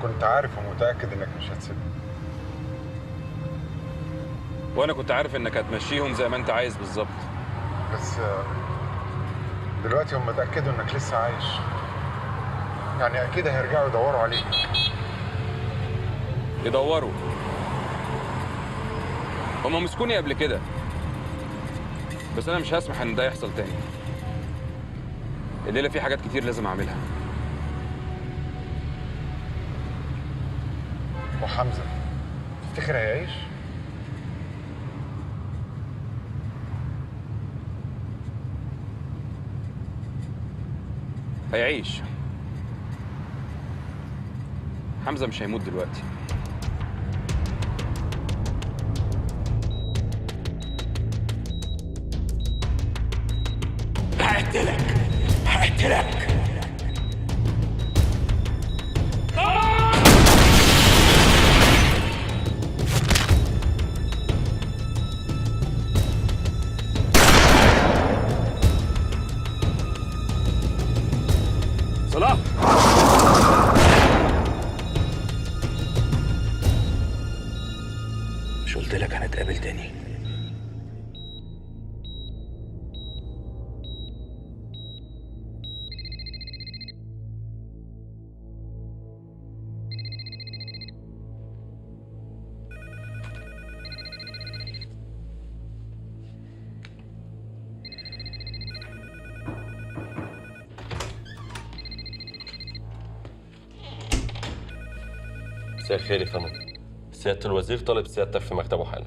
كنت عارف ومتاكد انك مش هتسيبني. وانا كنت عارف انك هتمشيهم زي ما انت عايز بالظبط. بس دلوقتي هم اتاكدوا انك لسه عايش، يعني اكيد هيرجعوا يدوروا عليك. يدوروا؟ هما مسكوني قبل كده، بس انا مش هسمح ان ده يحصل تاني. الليله في حاجات كتير لازم اعملها. وحمزه تفتكر هيعيش؟ هيعيش. حمزه مش هيموت دلوقتي. هقتلك. صلاح، مش قلت لك هنتقابل تاني؟ مساء الخير يا فندم. سيادة الوزير طالب سيادتك في مكتبه حالا.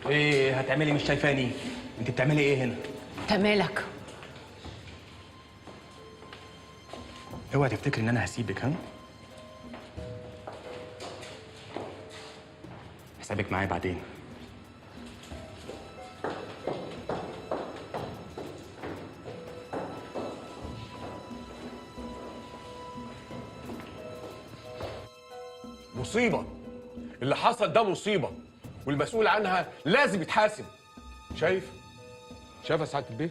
ايه هتعملي مش شايفاني؟ انت بتعملي ايه هنا؟ انت مالك؟ اوعي تفتكري ان انا هسيبك، ها؟ حسابك معايا بعدين. مصيبة. اللي حصل ده مصيبة، والمسؤول عنها لازم يتحاسب. شايف يا سعادة البيه؟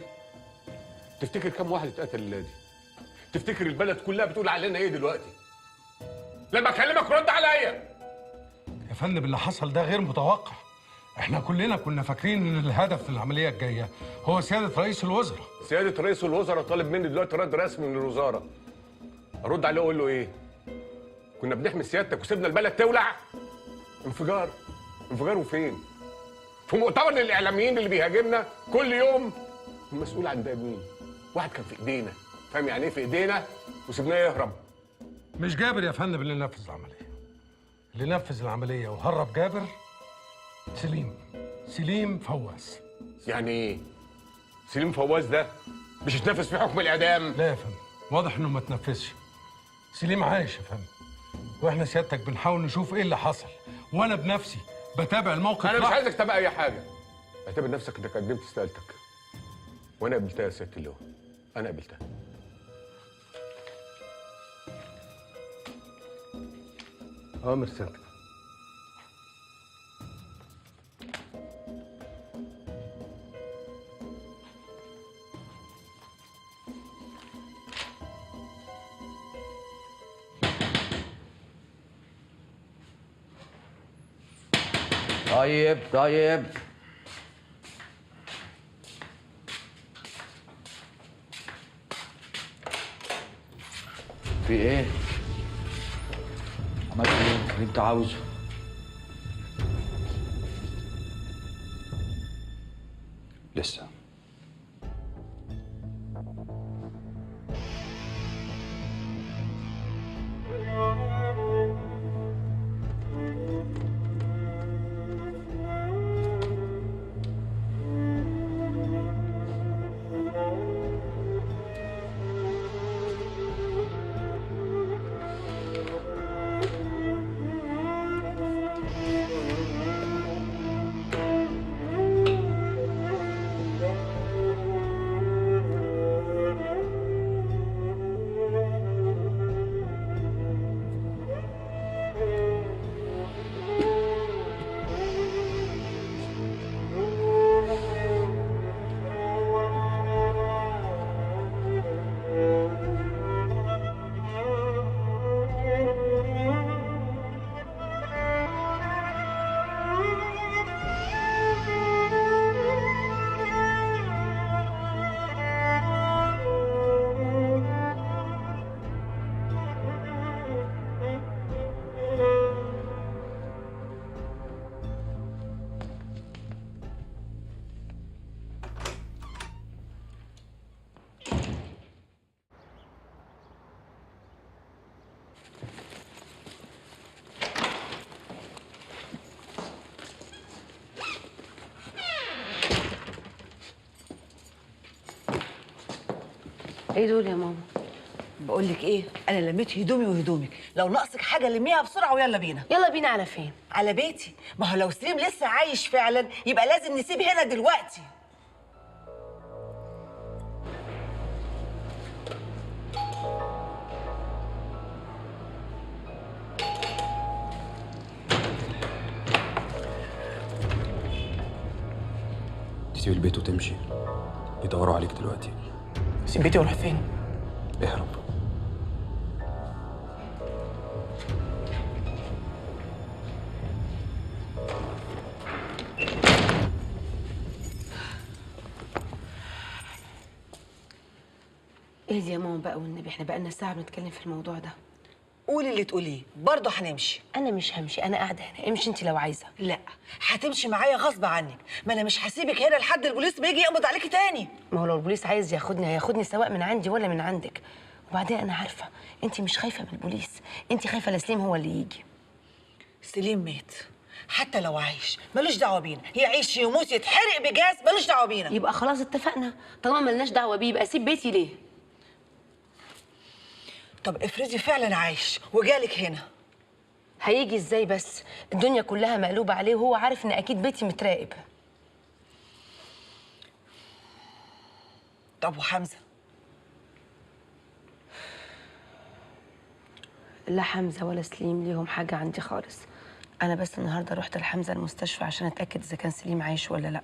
تفتكر كم واحد اتقتل الليلة دي؟ تفتكر البلد كلها بتقول علينا ايه دلوقتي؟ لما اكلمك رد عليا. يا فندم اللي حصل ده غير متوقع. احنا كلنا كنا فاكرين ان الهدف في العمليه الجايه هو سياده رئيس الوزراء. سيادة رئيس الوزراء طالب مني دلوقتي رد رسمي من الوزارة. ارد عليه واقول له ايه؟ كنا بنحمي سيادتك وسيبنا البلد تولع؟ انفجار وفين؟ في مؤتمر الاعلاميين اللي بيهاجمنا كل يوم. المسؤول عن ده مين؟ واحد كان في ايدينا، فاهم يعني ايه في ايدينا؟ وسيبناه يهرب. مش جابر يا فندم اللي نفذ العمليه. اللي نفذ العمليه وهرب جابر سليم فواز. يعني ايه؟ سليم فواز ده مش اتنفذ في حكم الاعدام؟ لا يا فندم، واضح انه ما تنفذش. سليم عايش يا فندم، واحنا سيادتك بنحاول نشوف ايه اللي حصل، وانا بنفسي بتابع الموقف. انا مش عايزك تتابع اي حاجه. اعتبر نفسك انك قدمت استقالتك، وانا قبلتها يا سياده اللواء، انا قبلتها. امر سيادتك. طيب في ايه؟ عملت ايه اللي انت عاوزه؟ لسه. ايه دول يا ماما؟ بقول لك ايه، انا لميت هدومي وهدومك، لو ناقصك حاجه لميها بسرعه ويلا بينا. يلا بينا على فين؟ على بيتي. ما هو لو سليم لسه عايش فعلا يبقى لازم نسيب هنا دلوقتي. تسيب البيت وتمشي، بيدوروا عليك دلوقتي. سيب بيتي واروح فين؟ اهرب. ايه دي يا ماما بقى والنبي، احنا بقالنا ساعة بنتكلم في الموضوع ده. قولي اللي تقوليه، برضه هنمشي. انا مش همشي، انا قاعدة هنا، امشي انت لو عايزة. لا، هتمشي معايا غصب عنك، ما انا مش هسيبك هنا لحد البوليس ما يجي يقبض عليكي تاني. ما هو لو البوليس عايز ياخدني هياخدني سواء من عندي ولا من عندك. وبعدين انا عارفة انت مش خايفة من البوليس، انت خايفة لسليم هو اللي يجي. سليم مات، حتى لو عايش ملوش دعوه بينا، يعيش يموت يتحرق بجاز ملوش دعوه بينا. يبقى خلاص اتفقنا، طالما ملناش دعوة بيه يبقى سيب بيتي ليه؟ طب افرضي فعلا عايش وجالك هنا. هيجي ازاي بس؟ الدنيا كلها مقلوبة عليه وهو عارف ان اكيد بيتي متراقب. طب وحمزه؟ لا حمزة ولا سليم ليهم حاجة عندي خالص. أنا بس النهاردة رحت لحمزة المستشفى عشان أتأكد إذا كان سليم عايش ولا لأ.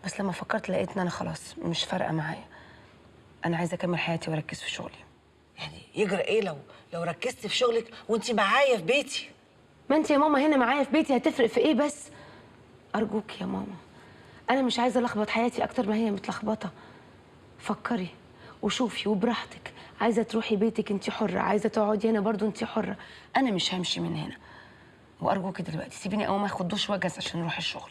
بس لما فكرت لقيت إن أنا خلاص مش فارقة معايا. أنا عايزة أكمل حياتي وأركز في شغلي. يعني يجرى إيه لو ركزتي في شغلك وأنتِ معايا في بيتي؟ ما أنت يا ماما هنا معايا في بيتي، هتفرق في إيه بس؟ أرجوك يا ماما، أنا مش عايزة ألخبط حياتي أكتر ما هي متلخبطة. فكري وشوفي وبراحتك، عايزة تروحي بيتك أنت حرة، عايزة تقعدي هنا برضو أنت حرة. أنا مش همشي من هنا. وأرجوكي دلوقتي سيبيني أقوم آخد دش وأجهز عشان نروح الشغل.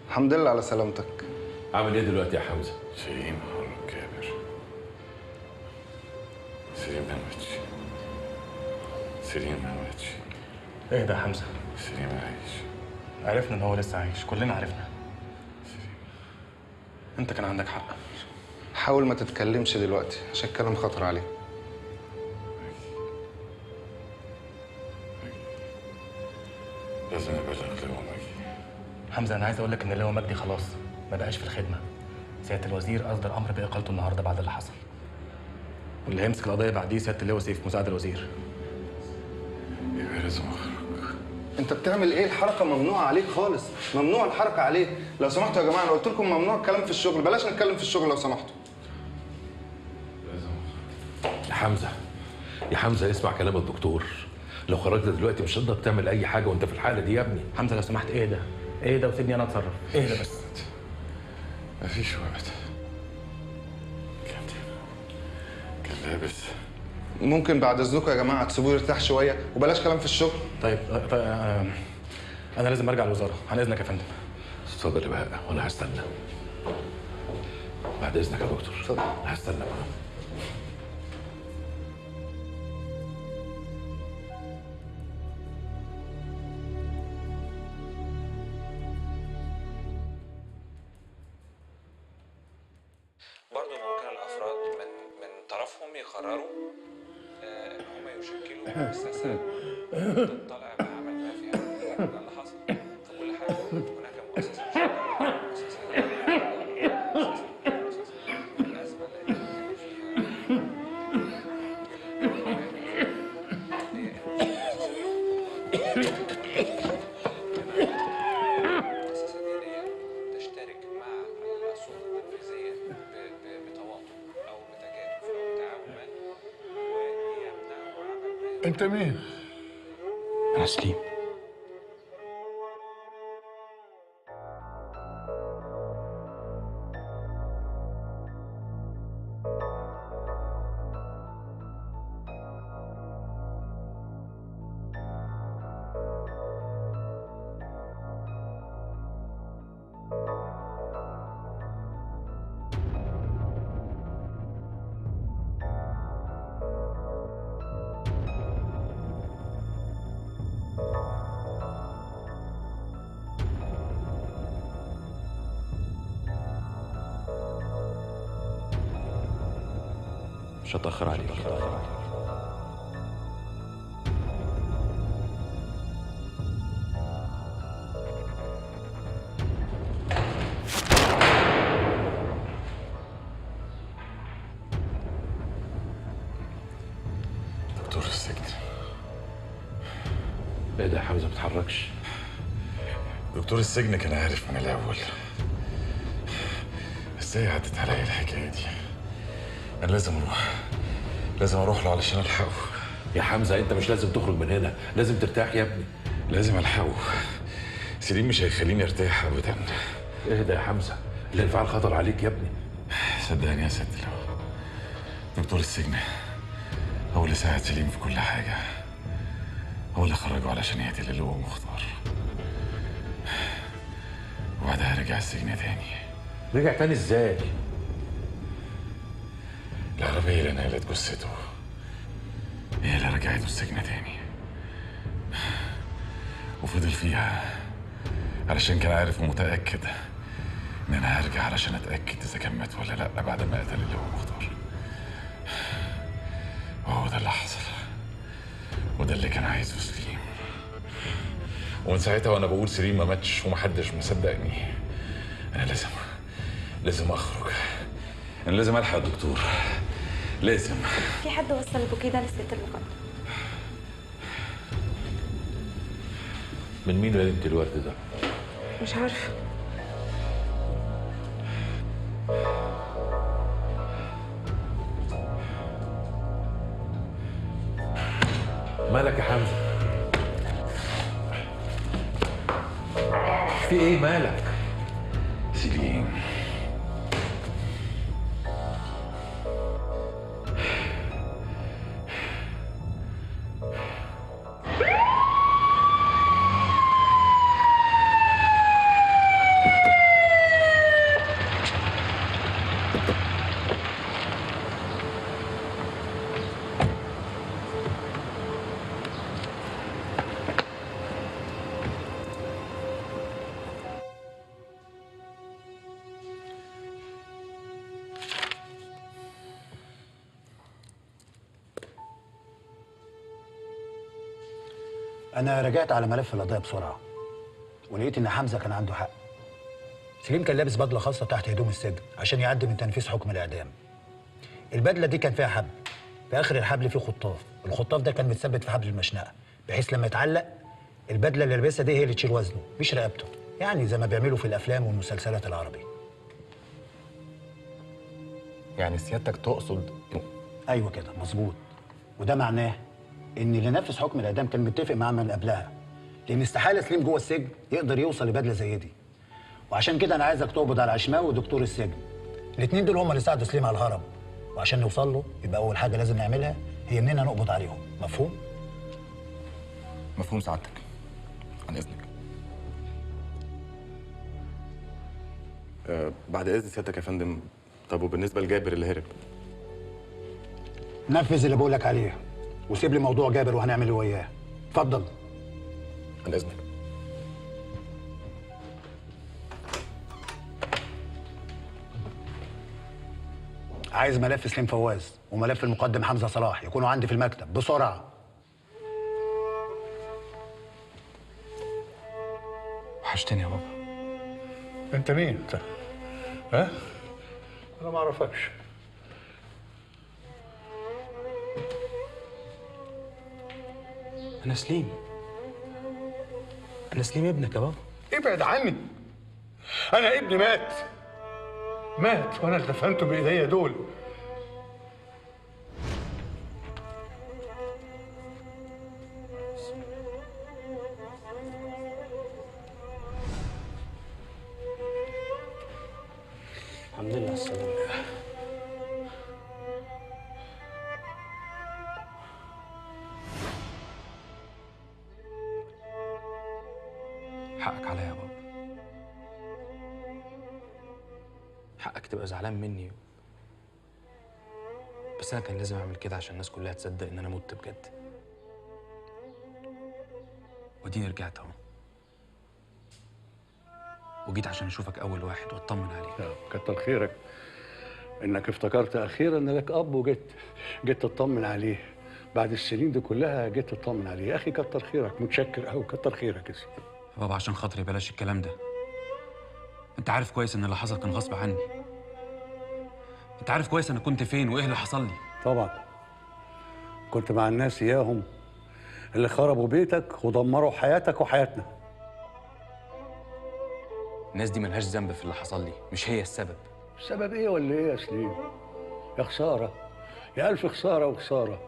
الحمد لله على سلامتك. عامل ايه دلوقتي يا حمزه؟ سليم هارون كابر. سليم ما ماتش. سليم ما ماتش. ايه ده يا حمزه؟ سليم عايش. عرفنا ان هو لسه عايش، كلنا عرفنا. انت كان عندك حق. حاول ما تتكلمش دلوقتي عشان الكلام خطر عليه. لازم ابلغ لواء مجدي. حمزه انا عايز اقول لك ان اللواء مجدي خلاص ما بقاش في الخدمه. سياده الوزير اصدر امر باقالته النهارده بعد اللي حصل. واللي هيمسك القضيه بعديه سياده اللواء سيف مساعد الوزير. يبقى لازم اخرج. انت بتعمل ايه؟ الحركه ممنوعه عليك خالص، ممنوع الحركه عليه. لو سمحتوا يا جماعه، انا قلت لكم ممنوع الكلام في الشغل، بلاش نتكلم في الشغل لو سمحتوا. لازم يا حمزه يا حمزه اسمع كلام الدكتور. لو خرجت دلوقتي مش هتقدر تعمل اي حاجه وانت في الحاله دي يا ابني. حمزه لو سمحت اهدى اهدى وسيبني انا اتصرف. اهدى بس. مفيش وقت. كان لابس. ممكن بعد اذنكم يا جماعه تسيبوه يرتاح شويه وبلاش كلام في الشغل. طيب انا لازم ارجع الوزاره، عن اذنك يا فندم. اتفضل يا بهاء وانا هستنى. بعد اذنك يا دكتور. اتفضل. هستنى بقى. برضه ممكن الافراد من طرفهم يقرروا ان هم يشكلوا مؤسسه تطلع بعمل ما فيها ده اللي حصل في كل حاجه. هناك مؤسسه الازمه اللي المؤسسه دينيه تشترك مع السلطه التنفيذيه بتواطؤ او بتكاتف او بتعاون ما ويمنعوا عمل ما. انت مين؟ أنا سليم. مش هتأخر عليك. دكتور السجن. ايه ده يا حمزه ما بتتحركش؟ دكتور السجن كان عارف من الاول. ازاي عدت عليا الحكايه دي؟ انا لازم اروح له علشان الحقه. يا حمزه انت مش لازم تخرج من هنا، لازم ترتاح يا ابني. لازم الحقه. سليم مش هيخليني ارتاح ابدا. اهدى يا حمزه، الانفعال خطر عليك يا ابني. صدقني يا ست لو دكتور السجن هو اللي ساعد سليم في كل حاجه، هو اللي خرجه علشان يقتل اللي هو مختار، وبعدها رجع السجن تاني. رجع تاني ازاي؟ العربية اللي نقلت جثته هي اللي رجعته السجن تاني، وفضل فيها علشان كان عارف ومتأكد إن أنا هرجع علشان أتأكد إذا كان مات ولا لأ بعد ما قتل اللي هو مختار. وهو ده اللي حصل، وده اللي كان عايزه سليم. ومن ساعتها وأنا بقول سليم ما ماتش ومحدش مصدقني. أنا لازم أخرج. أنا لازم ألحق الدكتور، لازم. في حد وصل البوكيه ده للست المقدم. من مين يا بنتي الورد ده؟ مش عارفه. مالك يا حمزه؟ في ايه مالك؟ سليم أنا رجعت على ملف القضية بسرعة ولقيت إن حمزة كان عنده حق. سليم كان لابس بدلة خاصة تحت هدوم السجن عشان يعدي من تنفيذ حكم الإعدام. البدلة دي كان فيها حبل، في آخر الحبل فيه خطاف، الخطاف ده كان متثبت في حبل المشنقة بحيث لما يتعلق البدلة اللي لابسها دي هي اللي تشيل وزنه مش رقبته، يعني زي ما بيعملوا في الأفلام والمسلسلات العربي. يعني سيادتك تقصد؟ أيوه كده مظبوط، وده معناه إن اللي نفذ حكم الإعدام كان متفق معاه من قبلها، لأن استحالة سليم جوه السجن يقدر يوصل لبدلة زي دي. وعشان كده أنا عايزك تقبض على عشماوي ودكتور السجن. الاتنين دول هم اللي ساعدوا سليم على الهرب، وعشان نوصل له يبقى أول حاجة لازم نعملها هي إننا نقبض عليهم، مفهوم؟ مفهوم سعادتك. عن إذنك. بعد إذن سيادتك يا فندم. طب وبالنسبة لجابر اللي هرب؟ نفذ اللي بقولك عليه وسيب لي موضوع جابر وهنعمل اللي وياه. اتفضل. عن إذنك. عايز ملف سليم فواز وملف المقدم حمزة صلاح يكونوا عندي في المكتب بسرعة. وحشتني يا بابا. انت مين انت؟ ها؟ انا ما اعرفكش. أنا سليم. أنا سليم ابنك يا بابا. ابعد عني. انا ابني مات وانا اللي دفنته بايديا دول. الحمد لله على السلامة. حقك عليا يا بابا. حقك تبقى زعلان مني، بس انا كان لازم اعمل كده عشان الناس كلها تصدق ان انا مت بجد. وديني رجعت اهو، وجيت عشان اشوفك اول واحد واطمن عليك. كتر خيرك، انك افتكرت اخيرا ان لك اب جيت تطمن عليه. بعد السنين دي كلها جيت تطمن عليه. يا اخي كتر خيرك، متشكر قوي، كتر خيرك يا سيدي. بابا عشان خاطري بلاش الكلام ده. انت عارف كويس ان اللي حصل كان غصب عني. انت عارف كويس انا كنت فين وايه اللي حصل لي. طبعا كنت مع الناس اياهم اللي خربوا بيتك ودمروا حياتك وحياتنا. الناس دي ملهاش ذنب في اللي حصل لي، مش هي السبب. السبب ايه ولا ايه يا سليم؟ يا خساره، يا الف خساره وخساره.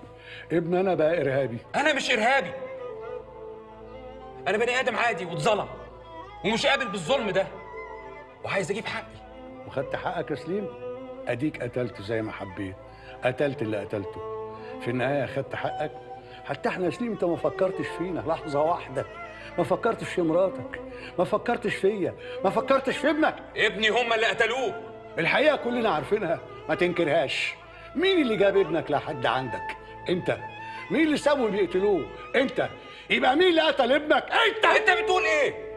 ابن انا بقى ارهابي. انا مش ارهابي، انا بني ادم عادي واتظلم ومش قابل بالظلم ده وعايز اجيب حقي. وخدت حقك يا سليم؟ اديك قتلت زي ما حبيت، قتلت اللي قتلته. في النهايه خدت حقك. حتى احنا يا سليم انت ما فكرتش فينا لحظه واحده، ما فكرتش في مراتك، ما فكرتش فيا، ما فكرتش في ابنك. ابني هم اللي قتلوه. الحقيقه كلنا عارفينها، ما تنكرهاش. مين اللي جاب ابنك لحد عندك؟ انت. مين اللي سابهم يقتلوه؟ انت. يبقى مين اللي قتل ابنك؟ انت بتقول ايه؟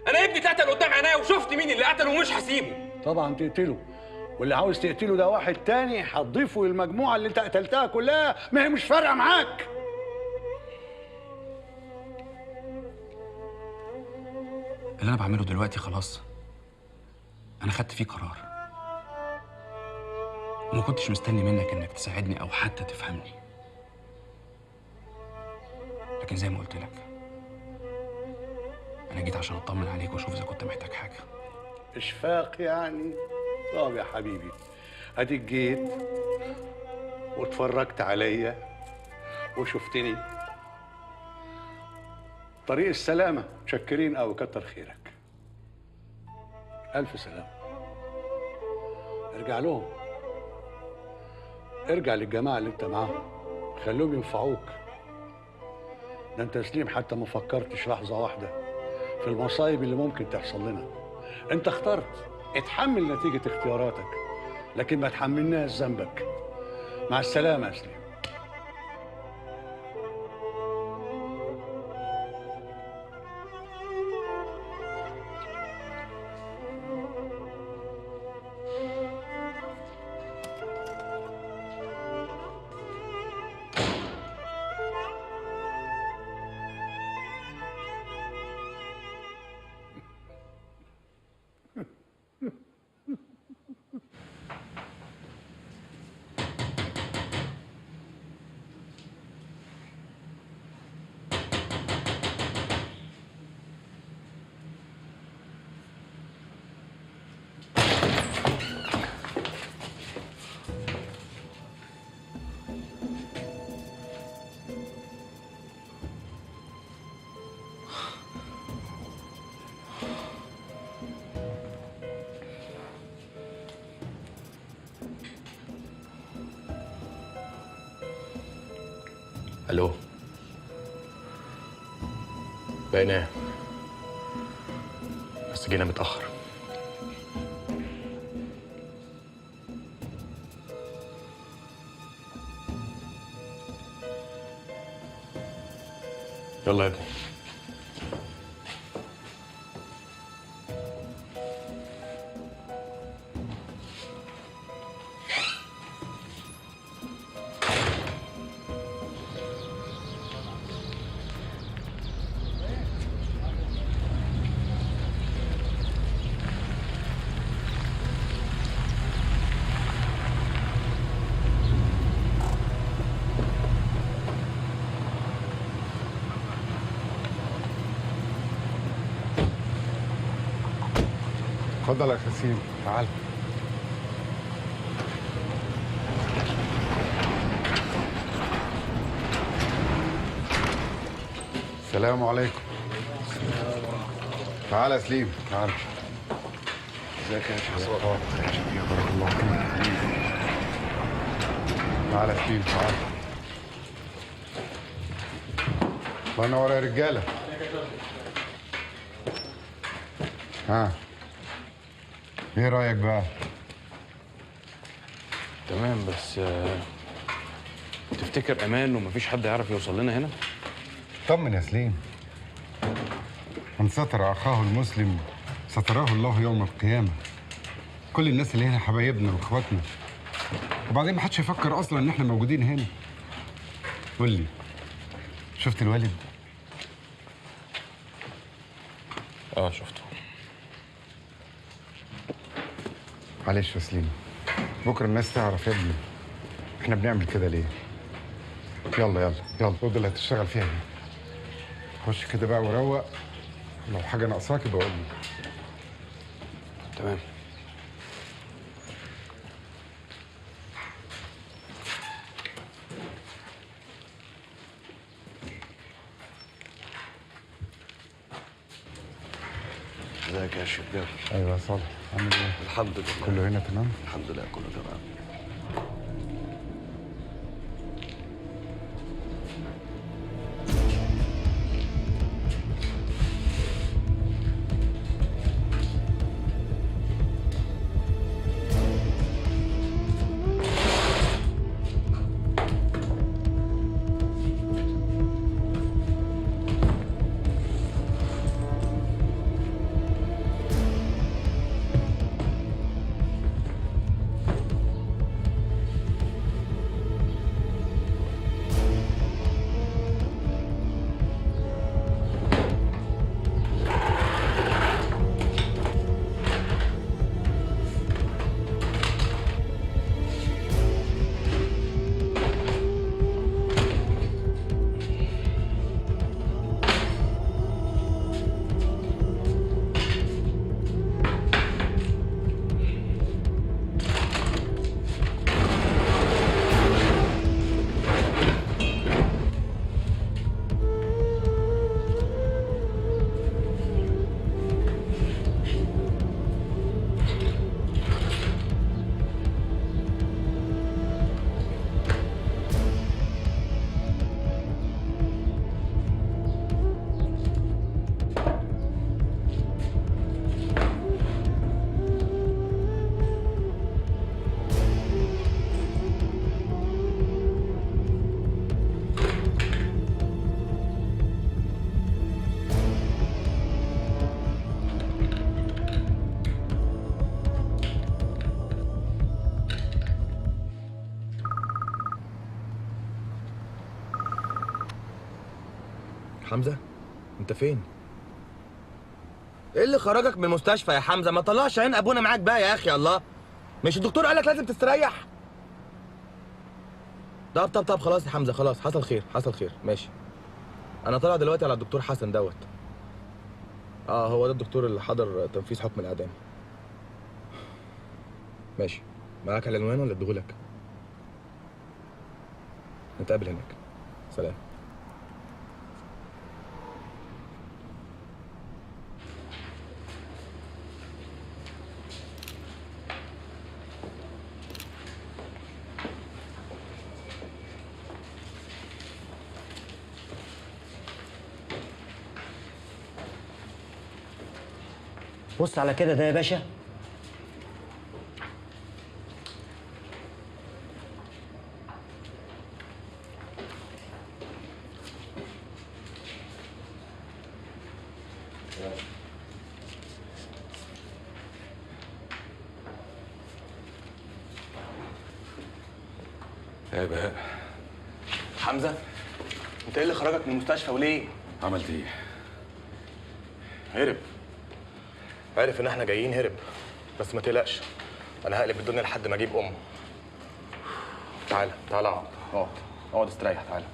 انا ابني اتقتل قدام عينيا وشفت مين اللي قتله ومش هسيبه. طبعا تقتله، واللي عاوز تقتله ده واحد تاني هتضيفه للمجموعه اللي انت قتلتها كلها، ما هي مش فارقه معاك. اللي انا بعمله دلوقتي خلاص انا خدت فيه قرار، وما كنتش مستني منك انك تساعدني او حتى تفهمني، لكن زي ما قلت لك انا جيت عشان اطمن عليك واشوف اذا كنت محتاج حاجه. اشفاق يعني؟ طب يا حبيبي اديك جيت واتفرجت عليا وشفتني. طريق السلامه، متشكرين قوي، كتر خيرك. الف سلامه. ارجع لهم، ارجع للجماعه اللي انت معاهم، خليهم ينفعوك. ده انت يا سليم حتى ما فكرتش لحظه واحده في المصايب اللي ممكن تحصل لنا. انت اخترت، اتحمل نتيجه اختياراتك، لكن ما تحملناش ذنبك. مع السلامه يا سليم. الو. بقينا بس جينا متأخر. يلا يا ابني. اتفضل يا خسيم، تعال. السلام عليكم. تعال يا سليم، تعال. ازيك يا شيخ؟ بارك الله فيك. تعال يا سليم، تعال. الله ينور يا رجاله. ها، ايه رايك بقى؟ تمام، بس تفتكر امان ومفيش حد يعرف يوصل لنا هنا؟ طمن يا سليم. من ستر اخاه المسلم ستراه الله يوم القيامه. كل الناس اللي هنا حبايبنا واخواتنا، وبعدين ما حدش يفكر اصلا ان احنا موجودين هنا. قول لي، شفت الوالد؟ شفته. معلش يا سليم، بكره الناس تعرف يا ابني احنا بنعمل كده ليه. يلا يلا يلا، الأوضة اللي هتشتغل فيها دي. خش كده بقى وروق، لو حاجه ناقصاك يبقى قول لي. تمام. ازيك يا شباب؟ ايوه يا صالح، عامل ايه؟ الحمد لله. كله هنا تمام؟ الحمد لله كله تمام. حمزة، انت فين؟ ايه اللي خرجك من المستشفى يا حمزة؟ ما طلعش عين ابونا معاك بقى يا اخي. الله، مش الدكتور قالك لازم تستريح؟ طب خلاص يا حمزة، خلاص، حصل خير حصل خير، ماشي. انا طالع دلوقتي على الدكتور حسن دوت. هو ده الدكتور اللي حضر تنفيذ حكم الاعدام. ماشي، معاك العنوان ولا اديهولك؟ نتقابل هناك. سلام. بص على كده ده يا باشا. يا بهاء. حمزة، انت ايه اللي خرجك من المستشفى وليه؟ عملت ايه؟ هرب. عرف ان احنا جايين هرب، بس ما تقلقش، انا هقلب الدنيا لحد ما اجيب امه. تعالى اقعد استريح. تعالى.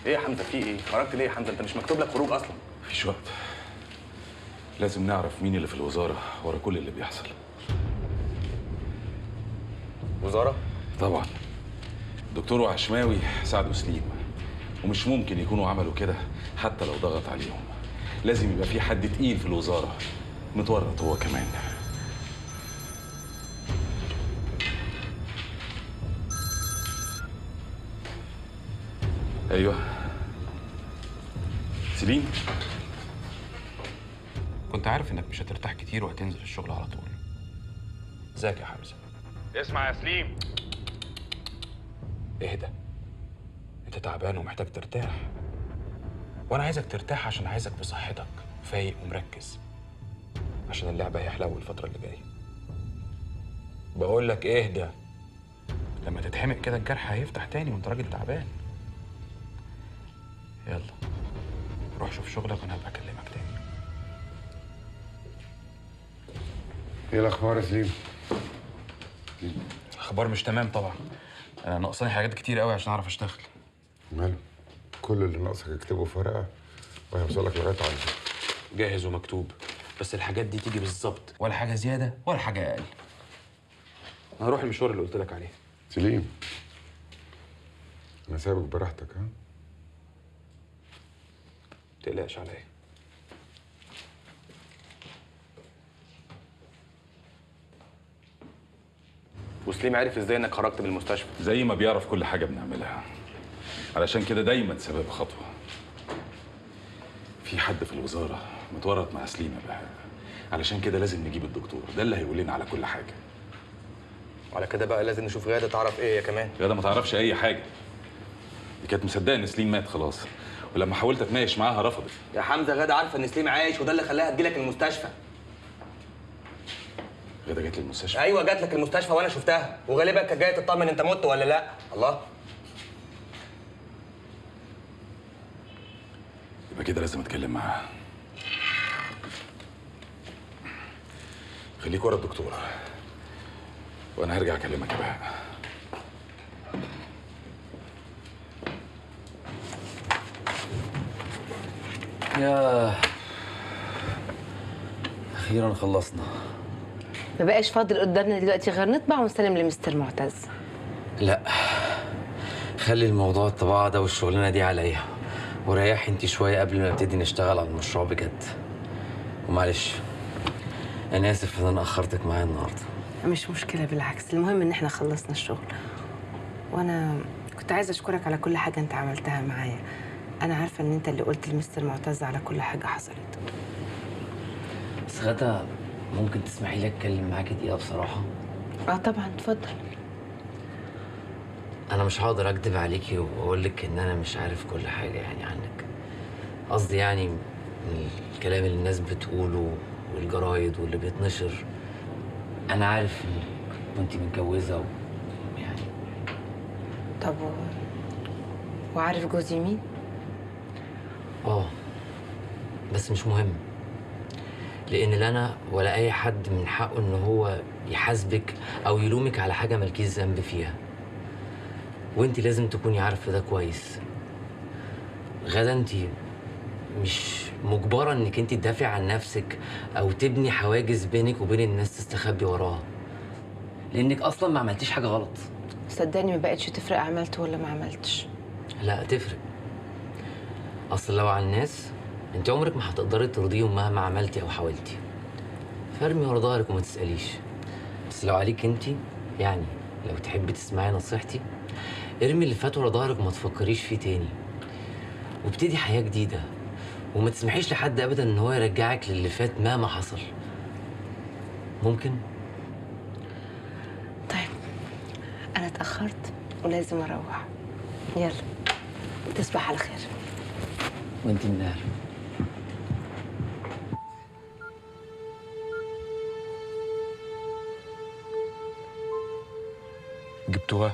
ايه يا حمزة، في ايه؟ خرجت ليه يا حمزة؟ انت مش مكتوب لك خروج اصلا. مفيش وقت، لازم نعرف مين اللي في الوزارة ورا كل اللي بيحصل. وزارة؟ طبعا. الدكتور وعشماوي ساعدوا سليم، ومش ممكن يكونوا عملوا كده حتى لو ضغط عليهم. لازم يبقى في حد تقيل في الوزارة متورط هو كمان. ايوه سليم. كنت عارف انك مش هترتاح كتير وهتنزل الشغل على طول. ازيك يا حمزة؟ اسمع يا سليم، اهدى، انت تعبان ومحتاج ترتاح، وانا عايزك ترتاح عشان عايزك في صحتك. فايق ومركز، عشان اللعبة هيحلو الفترة اللي جاية. بقول لك اهدى، لما تتحمق كده الجرح هيفتح تاني وانت راجل تعبان. يلا روح شوف شغلك وانا هبقى اكلمك تاني. ايه الاخبار يا سليم؟ اخبار مش تمام طبعا. انا ناقصاني حاجات كتير قوي عشان اعرف اشتغل. ماله؟ كل اللي ناقصك اكتبه في ورقه وهيوصلك لغايه عندك. جاهز ومكتوب، بس الحاجات دي تيجي بالظبط، ولا حاجه زياده ولا حاجه اقل. انا هروح المشوار اللي قلت لك عليه. سليم، انا سايبك براحتك ها؟ متقلقش عليا. وسليم عرف ازاي انك خرجت من المستشفى؟ زي ما بيعرف كل حاجه بنعملها، علشان كده دايما سبب خطوه. في حد في الوزاره متورط مع سليم يا بهاء، علشان كده لازم نجيب الدكتور، ده اللي هيقول لنا على كل حاجه. وعلى كده بقى لازم نشوف غاده تعرف ايه يا كمان. غاده ما تعرفش اي حاجه، دي كانت مصدقه ان سليم مات خلاص، ولما حاولت اتناقش معاها رفضت. يا حمزه غاده عارفه ان سليم عايش، وده اللي خلاها تجيلك المستشفى. غاده جت المستشفى؟ ايوه جات لك المستشفى وانا شفتها، وغالبا كانت جايه تطمن انت مت ولا لا. الله، يبقى كده لازم اتكلم معاها. خليك ورا الدكتور وانا هرجع اكلمك يا بهاء. يا اخيرا خلصنا. ما بقاش فاضل قدامنا دلوقتي غير نطبع ونسلم لمستر معتز. لا، خلي الموضوع الطباعة ده والشغلانة دي عليا، وريحي انتي شوية قبل ما نبتدي نشتغل على المشروع بجد. ومعلش أنا آسف إن أنا أخرتك معايا النهاردة. مش مشكلة، بالعكس، المهم إن إحنا خلصنا الشغل. وأنا كنت عايزة أشكرك على كل حاجة أنت عملتها معايا. أنا عارفة إن أنت اللي قلت لمستر معتز على كل حاجة حصلت. بس غدا، ممكن تسمحي لي أتكلم معاكي دقيقة بصراحة؟ طبعا، اتفضل. أنا مش هقدر أكدب عليكي وأقول لك إن أنا مش عارف كل حاجة يعني عنك. قصدي يعني من الكلام اللي الناس بتقوله والجرايد واللي بيتنشر، أنا عارف إنك كنتي متجوزة يعني. طب وعارف جوزي مين؟ بس مش مهم، لأن لا أنا ولا أي حد من حقه إن هو يحاسبك أو يلومك على حاجة مالكيش ذنب فيها. وأنت لازم تكوني عارفة ده كويس. غدا أنت مش مجبرة إنك أنت تدافعي عن نفسك أو تبني حواجز بينك وبين الناس تستخبي وراها، لأنك أصلاً ما عملتيش حاجة غلط. صدقني ما بقتش تفرق عملت ولا ما عملتش. لا تفرق. أصل لو على الناس أنت عمرك ما هتقدري ترضيهم مهما عملتي أو حاولتي. فارمي ورا ظهرك وما تسأليش. بس لو عليك أنت، يعني لو تحبي تسمعي نصيحتي، ارمي اللي فات ورا ظهرك وما تفكريش فيه تاني، وابتدي حياة جديدة، وما تسمحيش لحد أبدا إن هو يرجعك للي فات مهما حصل. ممكن؟ طيب، أنا اتأخرت ولازم أروح. يلا، تصبح على خير. وأنت من أهل. جبتوها؟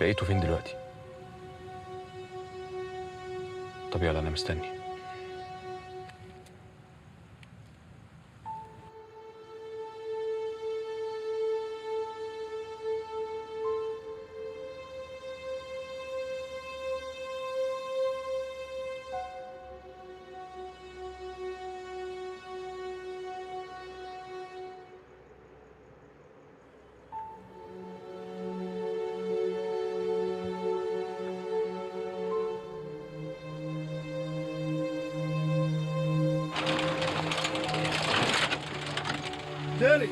لقيته فين دلوقتي؟ طب يلا انا مستني. تاني